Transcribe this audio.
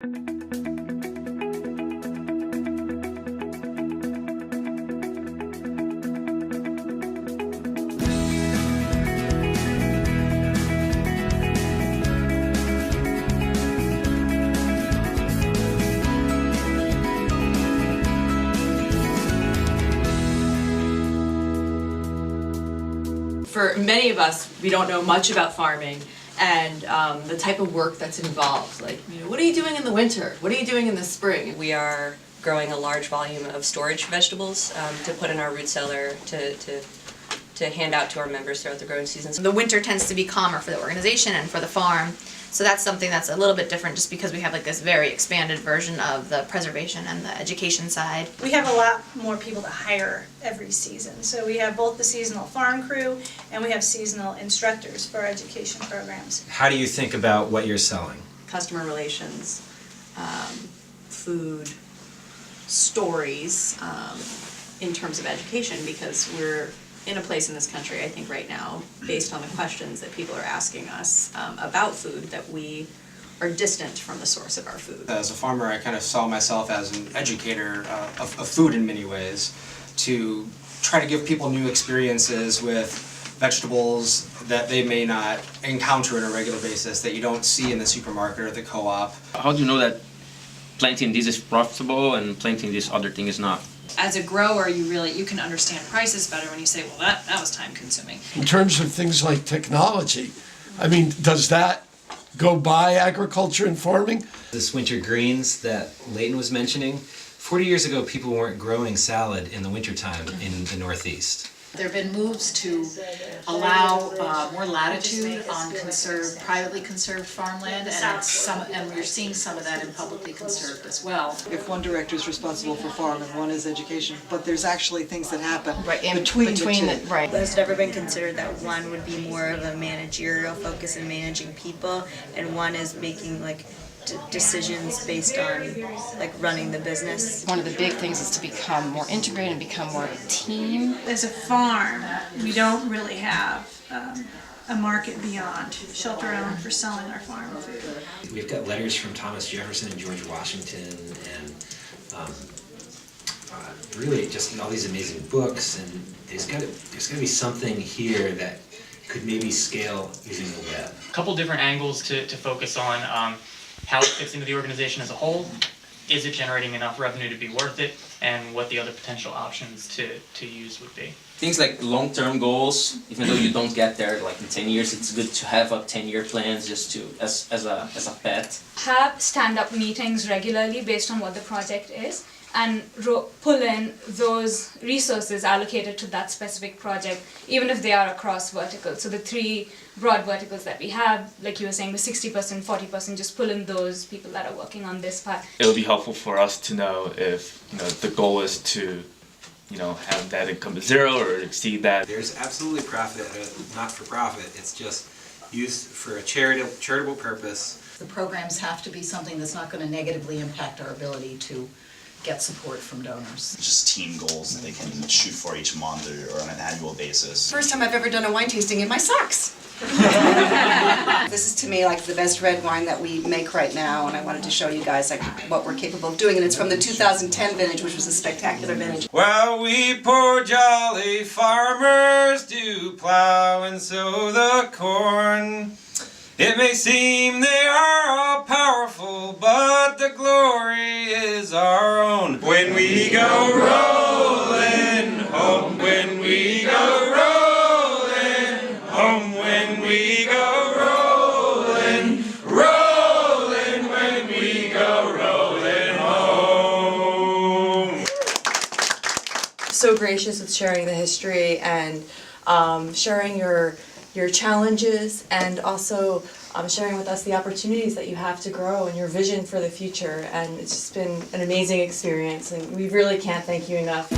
For many of us, we don't know much about farming and the type of work that's involved. Like, what are you doing in the winter? What are you doing in the spring? We are growing a large volume of storage vegetables to put in our root cellar to hand out to our members throughout the growing season. The winter tends to be calmer for the organization and for the farm, so that's something that's a little bit different just because we have like this very expanded version of the preservation and the education side. We have a lot more people to hire every season, so we have both the seasonal farm crew and we have seasonal instructors for our education programs. How do you think about what you're selling? Customer relations, food, stories, in terms of education, because we're in a place in this country, I think right now, based on the questions that people are asking us about food, that we are distant from the source of our food. As a farmer, I kind of saw myself as an educator of food in many ways, to try to give people new experiences with vegetables that they may not encounter on a regular basis, that you don't see in the supermarket or the co-op. How do you know that planting this is profitable and planting this other thing is not? As a grower, you can understand prices better when you say, well, that was time consuming. In terms of things like technology, I mean, does that go by agriculture and farming? This winter greens that Leighton was mentioning, 40 years ago people weren't growing salad in the wintertime in the Northeast. There have been moves to allow more latitude on privately conserved farmland, and we're seeing some of that in publicly conserved as well. If one director is responsible for farm and one is education, but there's actually things that happen between the two. Right. It's never been considered that one would be more of a managerial focus in managing people, and one is making decisions based on running the business. One of the big things is to become more integrated and become more of a team. As a farm, we don't really have a market beyond shelter-owned for selling our farm food. We've got letters from Thomas Jefferson and George Washington and really just all these amazing books, and there's got to be something here that could maybe scale using the web. A couple different angles to focus on. How it fits into the organization as a whole, is it generating enough revenue to be worth it, and what the other potential options to use would be. Things like long-term goals, even though you don't get there like in 10 years, it's good to have a 10-year plan just to as a pet. Have stand-up meetings regularly based on what the project is, and pull in those resources allocated to that specific project, even if they are across verticals. So the three broad verticals that we have, like you were saying, the 60%, 40%, just pull in those people that are working on this part. It would be helpful for us to know if the goal is to have that income to zero or exceed that. There's absolutely profit, not for profit. It's just used for a charitable purpose. The programs have to be something that's not going to negatively impact our ability to get support from donors. Just team goals that they can shoot for each month or on an annual basis. First time I've ever done a wine tasting in my socks. This is to me like the best red wine that we make right now, and I wanted to show you guys what we're capable of doing, and it's from the 2010 vintage, which was a spectacular vintage. Well, we poor jolly farmers do plow and sow the corn. It may seem they are all powerful, but the glory is our own. When we go rolling home, when we go rolling home, when we go rolling, rolling, when we go rolling home. So gracious with sharing the history and sharing your challenges, and also sharing with us the opportunities that you have to grow and your vision for the future. And it's just been an amazing experience, and we really can't thank you enough.